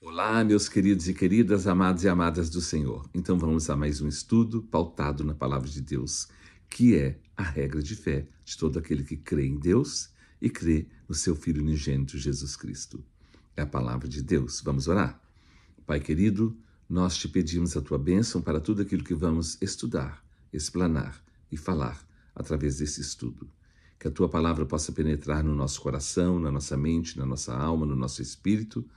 Olá, meus queridos e queridas, amados e amadas do Senhor. Então vamos a mais um estudo pautado na Palavra de Deus, que é a regra de fé de todo aquele que crê em Deus e crê no seu Filho unigênito Jesus Cristo. É a Palavra de Deus. Vamos orar? Pai querido, nós te pedimos a tua bênção para tudo aquilo que vamos estudar, explanar e falar através desse estudo. Que a tua palavra possa penetrar no nosso coração, na nossa mente, na nossa alma, no nosso espírito,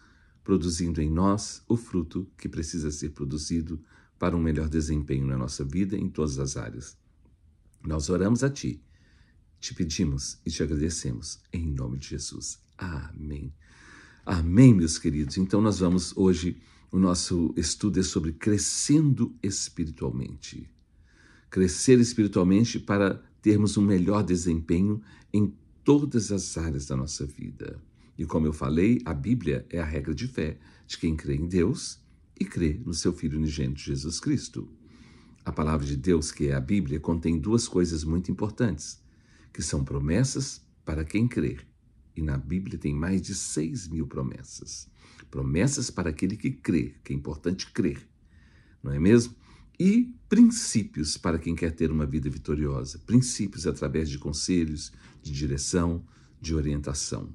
produzindo em nós o fruto que precisa ser produzido para um melhor desempenho na nossa vida em todas as áreas. Nós oramos a Ti, te pedimos e te agradecemos, em nome de Jesus. Amém. Amém, meus queridos. Então nós vamos hoje, o nosso estudo é sobre crescendo espiritualmente. Crescer espiritualmente para termos um melhor desempenho em todas as áreas da nossa vida. E como eu falei, a Bíblia é a regra de fé de quem crê em Deus e crê no seu Filho unigênito Jesus Cristo. A palavra de Deus, que é a Bíblia, contém duas coisas muito importantes, que são promessas para quem crê. E na Bíblia tem mais de 6.000 promessas. Promessas para aquele que crê, que é importante crer, não é mesmo? E princípios para quem quer ter uma vida vitoriosa. Princípios através de conselhos, de direção, de orientação.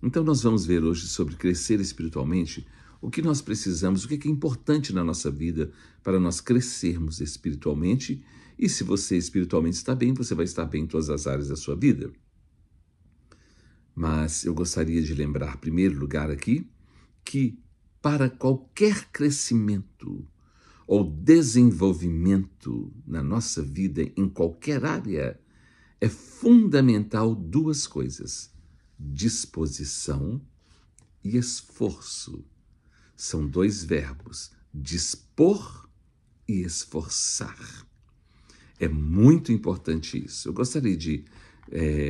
Então nós vamos ver hoje sobre crescer espiritualmente, o que nós precisamos, o que é importante na nossa vida para nós crescermos espiritualmente. E se você espiritualmente está bem, você vai estar bem em todas as áreas da sua vida. Mas eu gostaria de lembrar, em primeiro lugar aqui, que para qualquer crescimento ou desenvolvimento na nossa vida, em qualquer área, é fundamental duas coisas: disposição e esforço. São dois verbos, dispor e esforçar. É muito importante isso. Eu gostaria de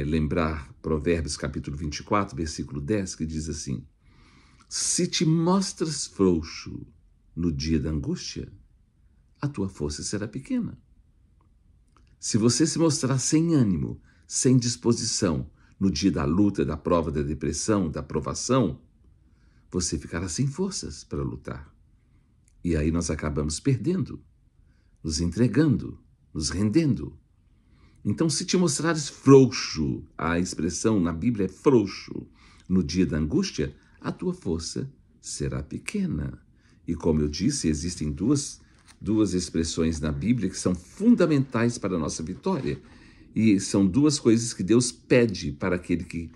lembrar Provérbios capítulo 24, versículo 10, que diz assim: se te mostras frouxo no dia da angústia, a tua força será pequena. Se você se mostrar sem ânimo, sem disposição, no dia da luta, da prova, da depressão, da provação, você ficará sem forças para lutar. E aí nós acabamos perdendo, nos entregando, nos rendendo. Então, se te mostrares frouxo, a expressão na Bíblia é frouxo, no dia da angústia, a tua força será pequena. E como eu disse, existem duas expressões na Bíblia que são fundamentais para a nossa vitória. E são duas coisas que Deus pede para aquele que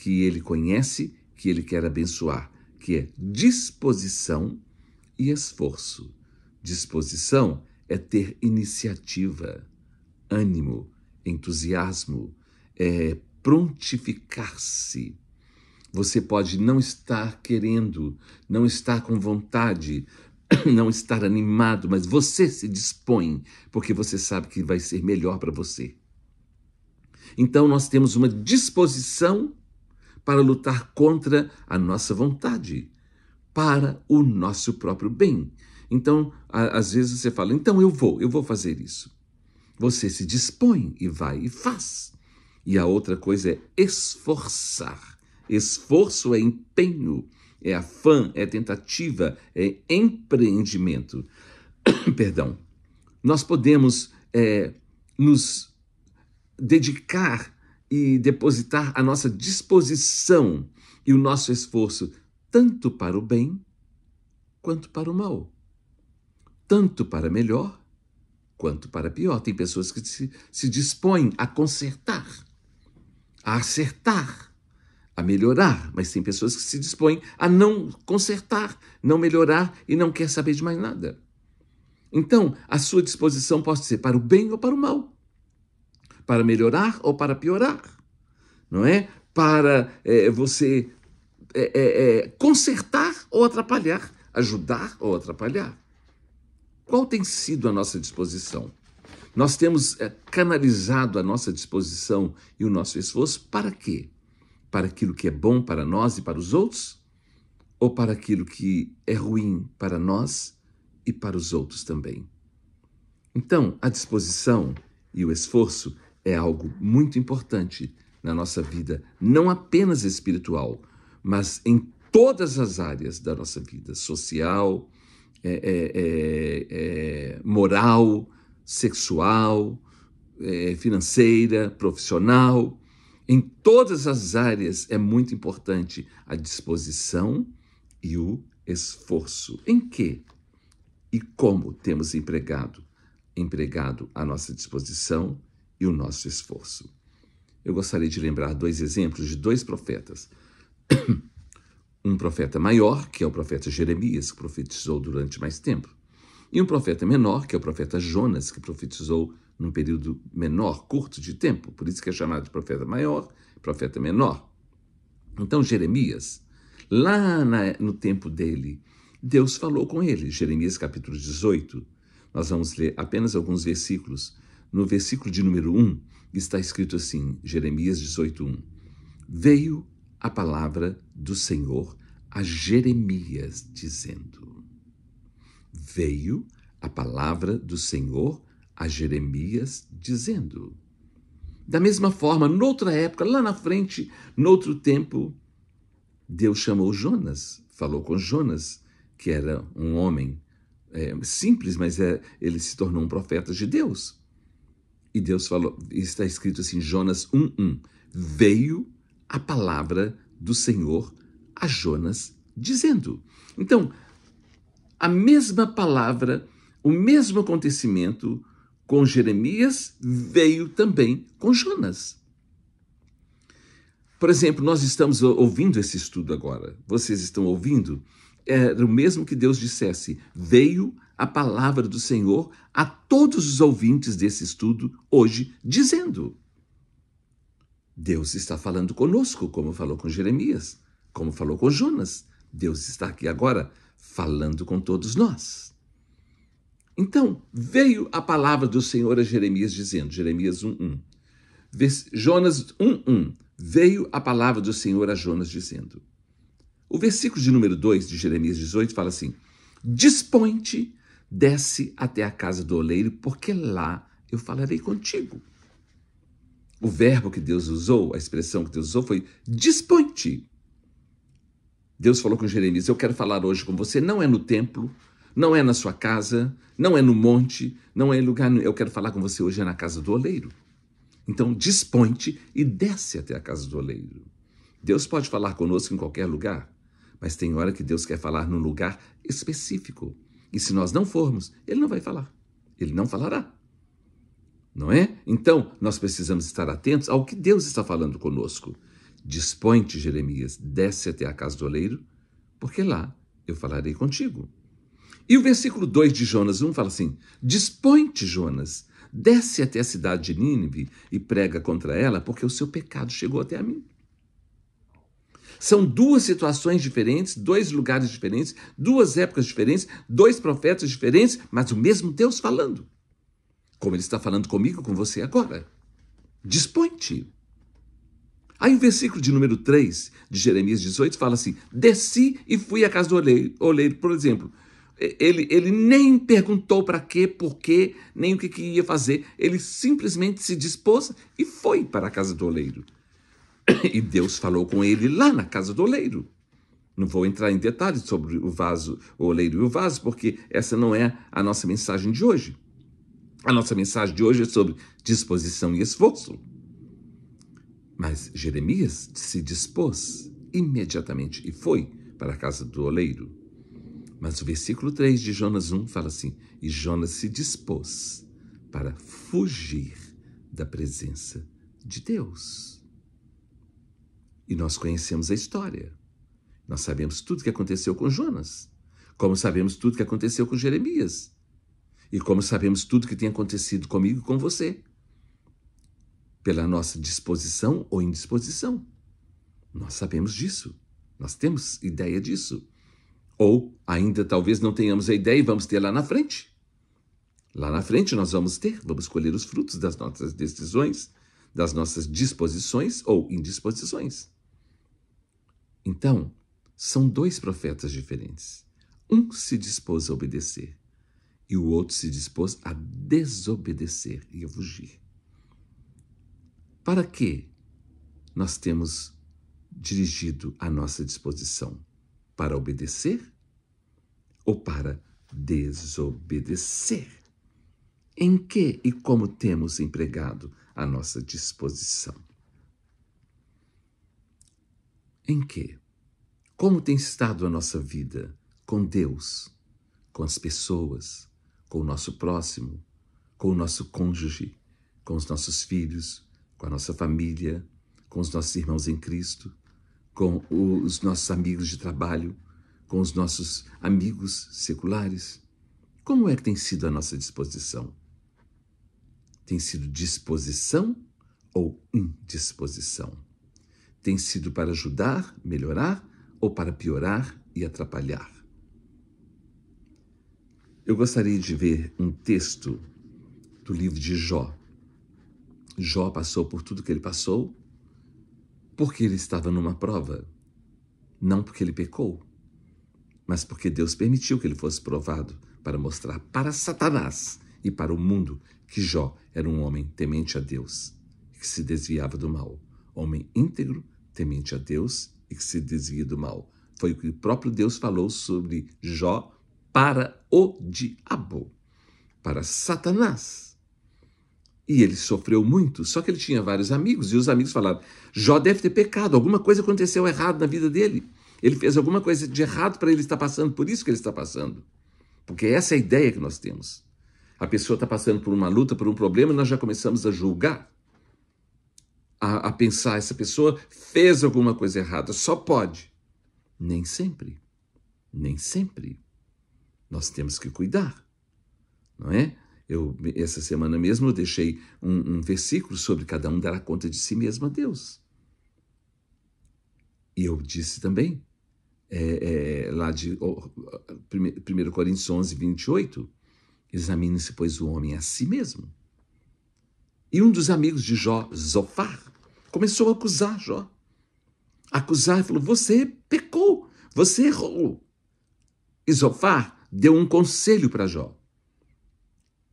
Ele conhece, que Ele quer abençoar, que é disposição e esforço. Disposição é ter iniciativa, ânimo, entusiasmo, prontificar-se. Você pode não estar querendo, não estar com vontade, não estar animado, mas você se dispõe, porque você sabe que vai ser melhor para você. Então nós temos uma disposição para lutar contra a nossa vontade, para o nosso próprio bem. Então, às vezes você fala, então eu vou fazer isso. Você se dispõe e vai e faz. E a outra coisa é esforçar. Esforço é empenho, é afã, é tentativa, é empreendimento. Perdão. Nós podemos nos dedicar e depositar a nossa disposição e o nosso esforço tanto para o bem quanto para o mal. Tanto para melhor quanto para pior. Tem pessoas que se dispõem a consertar, a acertar, a melhorar, mas tem pessoas que se dispõem a não consertar, não melhorar e não quer saber de mais nada. Então, a sua disposição pode ser para o bem ou para o mal, para melhorar ou para piorar, não é? Para você consertar ou atrapalhar, ajudar ou atrapalhar. Qual tem sido a nossa disposição? Nós temos canalizado a nossa disposição e o nosso esforço para quê? Para aquilo que é bom para nós e para os outros? Ou para aquilo que é ruim para nós e para os outros também? Então, a disposição e o esforço é algo muito importante na nossa vida, não apenas espiritual, mas em todas as áreas da nossa vida, social, moral, sexual, financeira, profissional. Em todas as áreas é muito importante a disposição e o esforço. Em que e como temos empregado a nossa disposição e o nosso esforço? Eu gostaria de lembrar 2 exemplos de 2 profetas. Um profeta maior, que é o profeta Jeremias, que profetizou durante mais tempo. E um profeta menor, que é o profeta Jonas, que profetizou num período menor, curto de tempo. Por isso que é chamado de profeta maior, profeta menor. Então, Jeremias, lá no tempo dele, Deus falou com ele. Jeremias capítulo 18, nós vamos ler apenas alguns versículos. No versículo de número 1, está escrito assim, Jeremias 18:1. Veio a palavra do Senhor a Jeremias, dizendo. Veio a palavra do Senhor a Jeremias, dizendo. Da mesma forma, noutra época, lá na frente, noutro tempo, Deus chamou Jonas, falou com Jonas, que era um homem simples, mas ele se tornou um profeta de Deus. E Deus falou, está escrito assim, Jonas 1:1. Veio a palavra do Senhor a Jonas, dizendo. Então, a mesma palavra, o mesmo acontecimento com Jeremias veio também com Jonas. Por exemplo, nós estamos ouvindo esse estudo agora. Vocês estão ouvindo? Era o mesmo que Deus dissesse. Veio a palavra do Senhor a todos os ouvintes desse estudo hoje, dizendo. Deus está falando conosco, como falou com Jeremias, como falou com Jonas. Deus está aqui agora falando com todos nós. Então, veio a palavra do Senhor a Jeremias dizendo, Jeremias 1:1. Jonas 1:1. Veio a palavra do Senhor a Jonas dizendo. O versículo de número 2 de Jeremias 18 fala assim, dispõe-te, desce até a casa do oleiro, porque lá eu falarei contigo. O verbo que Deus usou, a expressão que Deus usou foi dispõe-te. Deus falou com Jeremias, eu quero falar hoje com você, não é no templo, não é na sua casa, não é no monte, não é em lugar, eu quero falar com você hoje é na casa do oleiro. Então dispõe-te e desce até a casa do oleiro. Deus pode falar conosco em qualquer lugar, mas tem hora que Deus quer falar num lugar específico. E se nós não formos, Ele não vai falar. Ele não falará. Não é? Então, nós precisamos estar atentos ao que Deus está falando conosco. Dispõe-te, Jeremias, desce até a casa do oleiro, porque lá eu falarei contigo. E o versículo 2 de Jonas 1 fala assim, dispõe-te, Jonas, desce até a cidade de Nínive e prega contra ela, porque o seu pecado chegou até a mim. São 2 situações diferentes, 2 lugares diferentes, 2 épocas diferentes, 2 profetas diferentes, mas o mesmo Deus falando. Como Ele está falando comigo, com você agora. Dispõe-te. Aí o versículo de número 3 de Jeremias 18 fala assim, desci e fui à casa do oleiro, por exemplo. Ele nem perguntou para quê, por quê, nem o que ia fazer. Ele simplesmente se dispôs e foi para a casa do oleiro. E Deus falou com ele lá na casa do oleiro. Não vou entrar em detalhes sobre o vaso, o oleiro e o vaso, porque essa não é a nossa mensagem de hoje. A nossa mensagem de hoje é sobre disposição e esforço. Mas Jeremias se dispôs imediatamente e foi para a casa do oleiro. Mas o versículo 3 de Jonas 1 fala assim, e Jonas se dispôs para fugir da presença de Deus. E nós conhecemos a história. Nós sabemos tudo o que aconteceu com Jonas, como sabemos tudo o que aconteceu com Jeremias, e como sabemos tudo o que tem acontecido comigo e com você, pela nossa disposição ou indisposição. Nós sabemos disso, nós temos ideia disso. Ou ainda talvez não tenhamos a ideia e vamos ter lá na frente. Lá na frente nós vamos colher os frutos das nossas decisões, das nossas disposições ou indisposições. Então, são 2 profetas diferentes. Um se dispôs a obedecer e o outro se dispôs a desobedecer e a fugir. Para que nós temos dirigido a nossa disposição? Para obedecer ou para desobedecer? Em que e como temos empregado a nossa disposição? Em que? Como tem estado a nossa vida com Deus, com as pessoas, com o nosso próximo, com o nosso cônjuge, com os nossos filhos, com a nossa família, com os nossos irmãos em Cristo, com os nossos amigos de trabalho, com os nossos amigos seculares? Como é que tem sido a nossa disposição? Tem sido disposição ou indisposição? Tem sido para ajudar, melhorar ou para piorar e atrapalhar? Eu gostaria de ver um texto do livro de Jó. Jó passou por tudo que ele passou porque ele estava numa prova, não porque ele pecou, mas porque Deus permitiu que ele fosse provado para mostrar para Satanás e para o mundo que Jó era um homem temente a Deus e que se desviava do mal. Homem íntegro, temente a Deus e que se desvia do mal. Foi o que o próprio Deus falou sobre Jó para o diabo, para Satanás. E ele sofreu muito, só que ele tinha vários amigos, e os amigos falaram: Jó deve ter pecado, alguma coisa aconteceu errado na vida dele. Ele fez alguma coisa de errado para ele estar passando, por isso que ele está passando. Porque essa é a ideia que nós temos. A pessoa está passando por uma luta, por um problema, e nós já começamos a julgar, a pensar, essa pessoa fez alguma coisa errada, só pode. Nem sempre. Nem sempre. Nós temos que cuidar, não é? Essa semana mesmo eu deixei um versículo sobre cada um dará conta de si mesmo a Deus. E eu disse também, lá de 1 Coríntios 11, 28, examine-se, pois, o homem a si mesmo. E um dos amigos de Jó, Zofar, começou a acusar Jó. Acusar e falou: você pecou, você errou. E Zofar deu um conselho para Jó.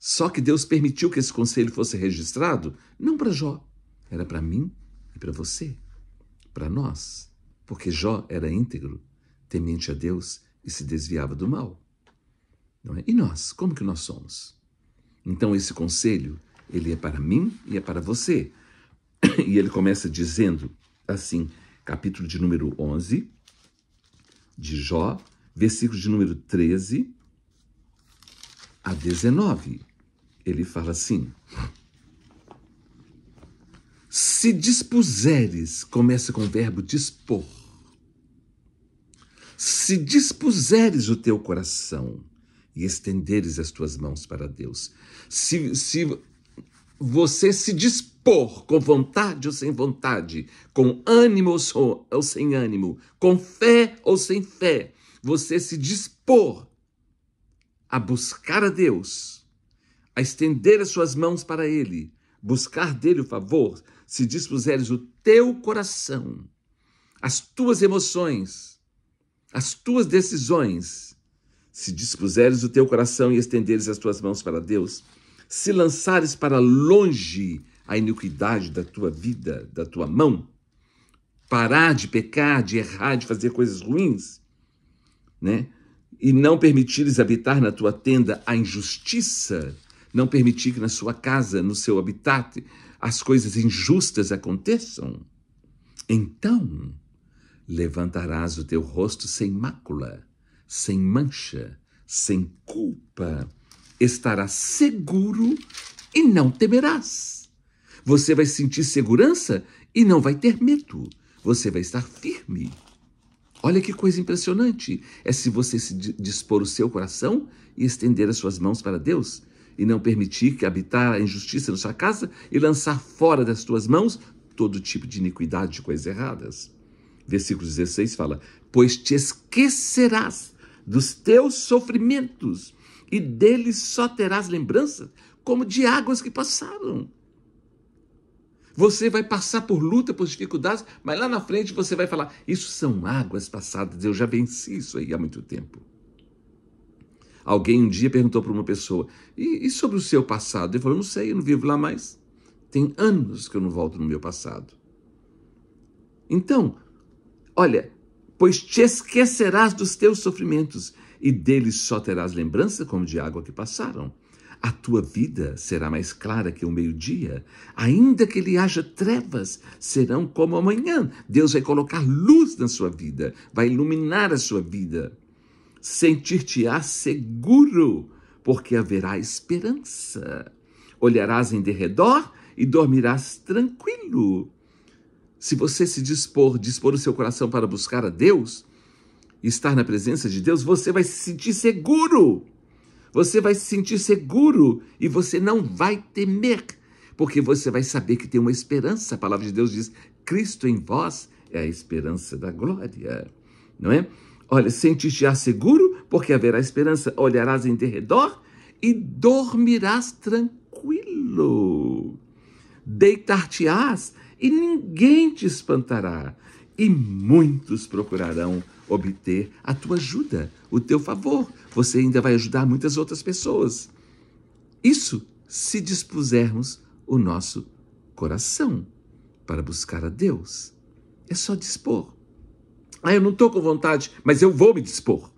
Só que Deus permitiu que esse conselho fosse registrado, não para Jó, era para mim e para você, para nós. Porque Jó era íntegro, temente a Deus e se desviava do mal. Não é? E nós, como que nós somos? Então esse conselho, ele é para mim e é para você. E ele começa dizendo assim, capítulo de número 11 de Jó, versículo de número 13 a 19. Ele fala assim: se dispuseres, começa com o verbo dispor. Se dispuseres o teu coração e estenderes as tuas mãos para Deus. Se você se dispor com vontade ou sem vontade, com ânimo ou sem ânimo, com fé ou sem fé, você se dispor a buscar a Deus, a estender as suas mãos para Ele, buscar dele o favor, se dispuseres o teu coração, as tuas emoções, as tuas decisões, se dispuseres o teu coração e estenderes as tuas mãos para Deus, se lançares para longe a iniquidade da tua vida, da tua mão, parar de pecar, de errar, de fazer coisas ruins, né? E não permitires habitar na tua tenda a injustiça, não permitir que na sua casa, no seu habitat, as coisas injustas aconteçam, então levantarás o teu rosto sem mácula, sem mancha, sem culpa, estarás seguro e não temerás. Você vai sentir segurança e não vai ter medo. Você vai estar firme. Olha que coisa impressionante. É se você se dispor o seu coração e estender as suas mãos para Deus e não permitir que habitar a injustiça na sua casa e lançar fora das tuas mãos todo tipo de iniquidade, de coisas erradas. Versículo 16 fala: pois te esquecerás dos teus sofrimentos e deles só terás lembrança como de águas que passaram. Você vai passar por luta, por dificuldades, mas lá na frente você vai falar: isso são águas passadas, eu já venci isso aí há muito tempo. Alguém um dia perguntou para uma pessoa: e sobre o seu passado? Ele falou: não sei, eu não vivo lá mais. Tem anos que eu não volto no meu passado. Então, olha, pois te esquecerás dos teus sofrimentos, e deles só terás lembrança como de água que passaram. A tua vida será mais clara que o meio-dia, ainda que lhe haja trevas, serão como amanhã. Deus vai colocar luz na sua vida, vai iluminar a sua vida. Sentir-te-ás seguro, porque haverá esperança. Olharás em derredor e dormirás tranquilo. Se você se dispor o seu coração para buscar a Deus, estar na presença de Deus, você vai se sentir seguro. Você vai se sentir seguro e você não vai temer, porque você vai saber que tem uma esperança. A palavra de Deus diz, Cristo em vós é a esperança da glória, não é? Olha, sentir-te-ás seguro, porque haverá esperança. Olharás em derredor e dormirás tranquilo. Deitar-te-ás e ninguém te espantará. E muitos procurarão obter a tua ajuda, o teu favor. Você ainda vai ajudar muitas outras pessoas. Isso se dispusermos o nosso coração para buscar a Deus. É só dispor. Eu não estou com vontade, mas eu vou me dispor.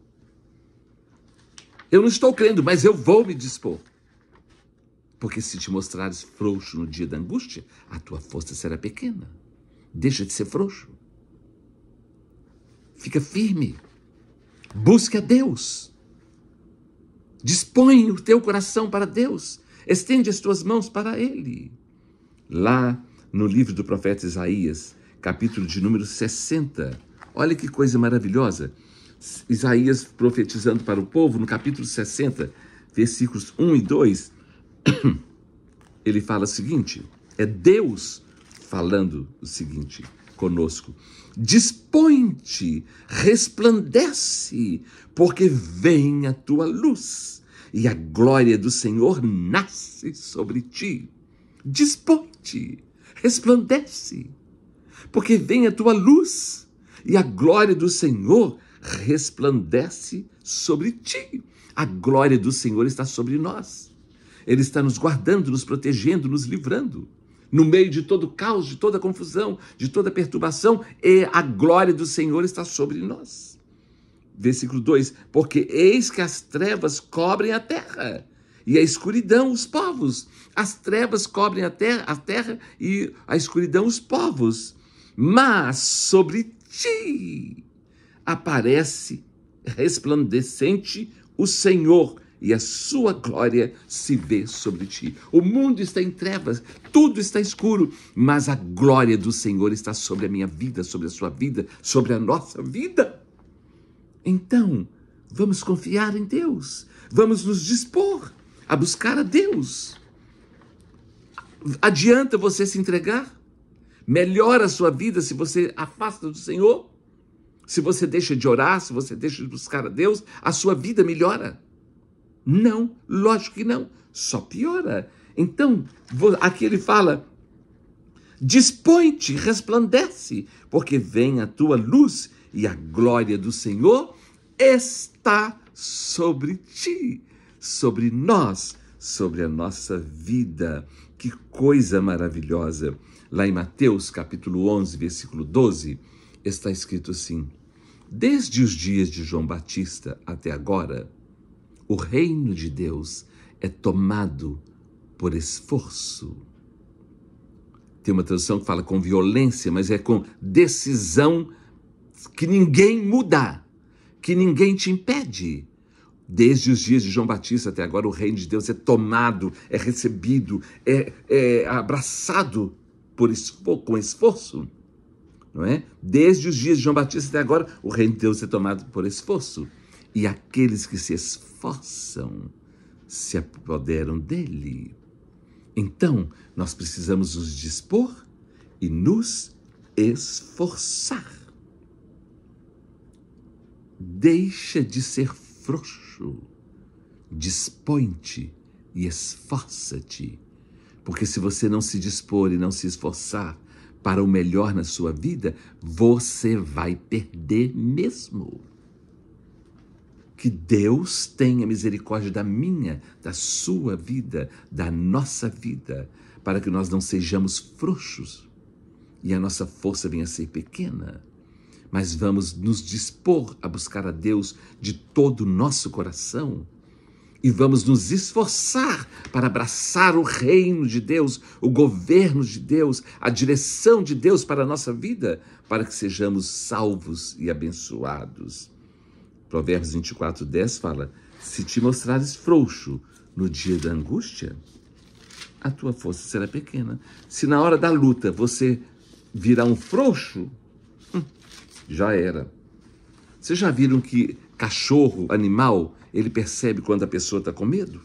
Eu não estou crendo, mas eu vou me dispor. Porque se te mostrares frouxo no dia da angústia, a tua força será pequena. Deixa de ser frouxo. Fica firme. Busque a Deus. Dispõe o teu coração para Deus. Estende as tuas mãos para Ele. Lá no livro do profeta Isaías, capítulo de número 60, olha que coisa maravilhosa. Isaías profetizando para o povo, no capítulo 60, versículos 1 e 2, ele fala o seguinte, é Deus falando o seguinte conosco. Dispõe-te, resplandece, porque vem a tua luz, e a glória do Senhor nasce sobre ti. Dispõe-te, resplandece, porque vem a tua luz, e a glória do Senhor resplandece sobre ti. A glória do Senhor está sobre nós. Ele está nos guardando, nos protegendo, nos livrando. No meio de todo caos, de toda confusão, de toda perturbação, e a glória do Senhor está sobre nós. Versículo 2, porque eis que as trevas cobrem a terra, e a escuridão os povos. As trevas cobrem a terra e a escuridão os povos. Mas sobre ti aparece resplandecente o Senhor, e a sua glória se vê sobre ti. O mundo está em trevas, tudo está escuro, mas a glória do Senhor está sobre a minha vida, sobre a sua vida, sobre a nossa vida. Então, vamos confiar em Deus, vamos nos dispor a buscar a Deus. Adianta você se entregar? Melhora a sua vida se você afasta do Senhor? Se você deixa de orar, se você deixa de buscar a Deus, a sua vida melhora? Não, lógico que não, só piora. Então, aqui ele fala, dispõe-te, resplandece, porque vem a tua luz e a glória do Senhor está sobre ti, sobre nós, sobre a nossa vida. Que coisa maravilhosa. Lá em Mateus, capítulo 11, versículo 12, está escrito assim, desde os dias de João Batista até agora, o reino de Deus é tomado por esforço. Tem uma tradução que fala com violência, mas é com decisão que ninguém muda, que ninguém te impede. Desde os dias de João Batista até agora, o reino de Deus é tomado, é recebido, é abraçado com esforço. Não é? Desde os dias de João Batista até agora, o reino de Deus é tomado por esforço. E aqueles que se esforçam se apoderam dele. Então, nós precisamos nos dispor e nos esforçar. Deixa de ser frouxo. Dispõe-te e esforça-te. Porque se você não se dispor e não se esforçar para o melhor na sua vida, você vai perder mesmo. Que Deus tenha misericórdia da minha, da sua vida, da nossa vida, para que nós não sejamos frouxos e a nossa força venha a ser pequena, mas vamos nos dispor a buscar a Deus de todo o nosso coração e vamos nos esforçar para abraçar o reino de Deus, o governo de Deus, a direção de Deus para a nossa vida, para que sejamos salvos e abençoados. Provérbios 24:10 fala: se te mostrares frouxo no dia da angústia, a tua força será pequena. Se na hora da luta você virar um frouxo, já era. Vocês já viram que cachorro, animal, ele percebe quando a pessoa está com medo?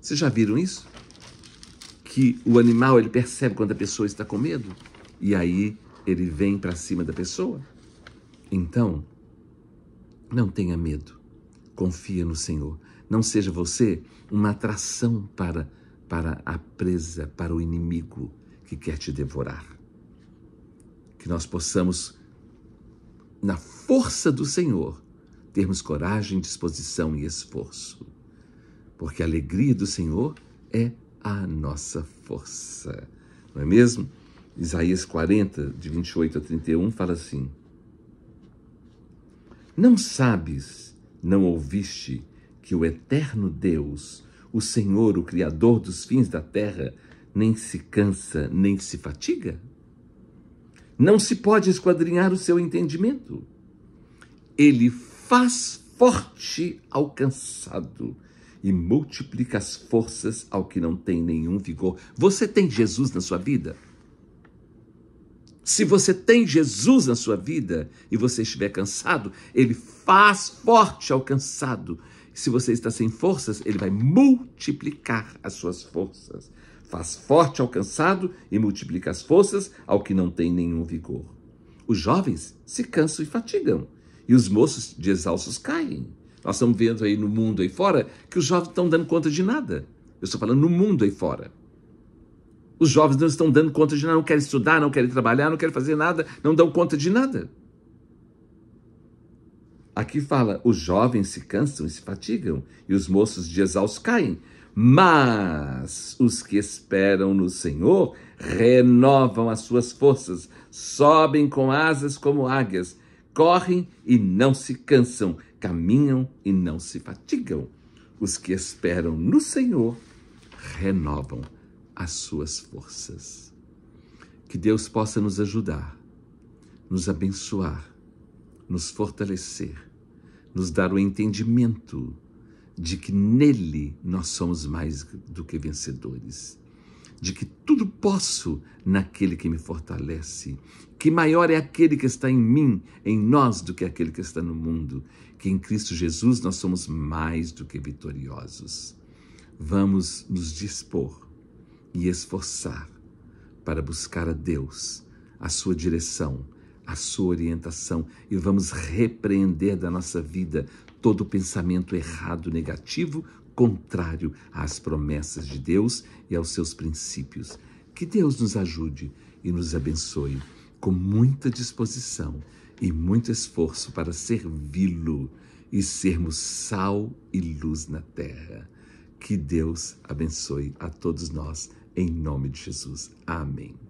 Vocês já viram isso? Que o animal, ele percebe quando a pessoa está com medo e aí ele vem para cima da pessoa? Então, não tenha medo. Confia no Senhor. Não seja você uma atração para a presa, para o inimigo que quer te devorar. Que nós possamos, na força do Senhor, termos coragem, disposição e esforço. Porque a alegria do Senhor é a nossa força. Não é mesmo? Isaías 40, de 28 a 31, fala assim: não sabes, não ouviste que o eterno Deus, o Senhor, o Criador dos fins da terra, nem se cansa, nem se fatiga? Não se pode esquadrinhar o seu entendimento. Ele faz forte ao cansado e multiplica as forças ao que não tem nenhum vigor. Você tem Jesus na sua vida? Se você tem Jesus na sua vida e você estiver cansado, ele faz forte ao cansado. Se você está sem forças, ele vai multiplicar as suas forças. Faz forte ao cansado e multiplica as forças ao que não tem nenhum vigor. Os jovens se cansam e fatigam, e os moços de exaustos caem. Nós estamos vendo aí no mundo aí fora que os jovens não estão dando conta de nada. Eu estou falando no mundo aí fora. Os jovens não estão dando conta de nada, não querem estudar, não querem trabalhar, não querem fazer nada, não dão conta de nada. Aqui fala, os jovens se cansam e se fatigam, e os moços de exaustos caem. Mas os que esperam no Senhor renovam as suas forças, sobem com asas como águias, correm e não se cansam, caminham e não se fatigam. Os que esperam no Senhor renovam as suas forças. Que Deus possa nos ajudar, nos abençoar, nos fortalecer, nos dar o entendimento de que nele nós somos mais do que vencedores, de que tudo posso naquele que me fortalece, que maior é aquele que está em mim, em nós, do que aquele que está no mundo, que em Cristo Jesus nós somos mais do que vitoriosos. Vamos nos dispor e esforçar para buscar a Deus, a sua direção, a sua orientação, e vamos repreender da nossa vida todo pensamento errado, negativo, contrário às promessas de Deus e aos seus princípios. Que Deus nos ajude e nos abençoe com muita disposição e muito esforço para servi-lo e sermos sal e luz na terra. Que Deus abençoe a todos nós, em nome de Jesus. Amém.